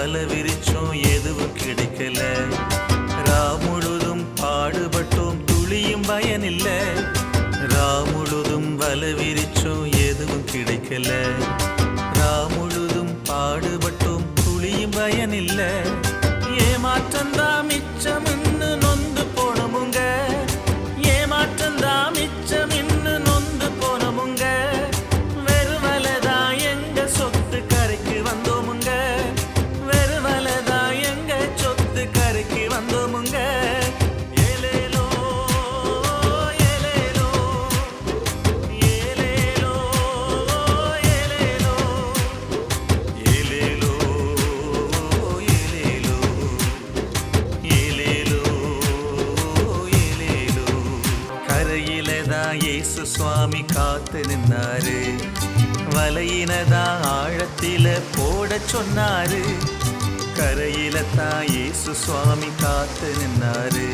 வலை விரிச்சோம் எதுவும் கிடைக்கல. முழுதும் பாடுபட்டோம் துளியும் பயனில்ல. முழுதும் வலை விரிச்சோம் எதுவும் கிடைக்கல. முழுதும் பாடுபட்டோம் துளியும் பயனில்ல. ஏமாற்றந்தா மிச்சம் இன்னும் நொந்து போனமுங்க. ஏமாற்றந்தா மிச்சம் இன்னும் நொந்து போனமுங்க. வெறுவலதா எங்க சொத்து கரைக்கு வந்தோமுங்க. வெறுவலதா எங்க சொத்து கரைக்கு வந்தோமுங்க. ஏலேலோ ஏலேலோ ஏலேலோ ஏலேலோ ஏலேலோ ஏலேலோ ஏலேலோ ஏலேலோ. கரையிலதான் இயேசு சுவாமி காத்து நின்னாரு. வலையினதான் ஆழத்தில போட சொன்னாரு. கரையில தான் இயேசு சுவாமி காத்து நின்னாரு.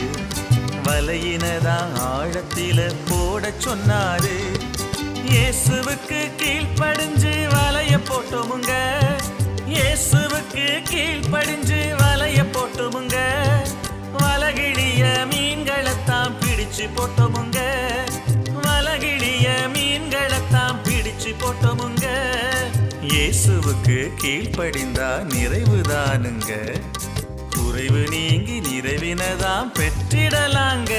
வலையினதான் ஆழத்தில போட சொன்னாரு. இயேசுவுக்கு கீழ்ப்படிஞ்சு வலைய போட்டோமுங்க. இயேசுவுக்கு கீழ்ப்படிஞ்சு வலைய போட்டோமுங்க. வலகிழிய மீன்களைத்தான் பிடிச்சு போட்டோமுங்க. வலகிழிய மீன்களைத்தான் பிடிச்சு போட்டோமுங்க. இயேசுவுக்கு கீழ்ப்படிந்தா நிறைவுதானுங்க. குறைவு நீங்கி நிறைவினதாம் பெற்றிடலாங்க.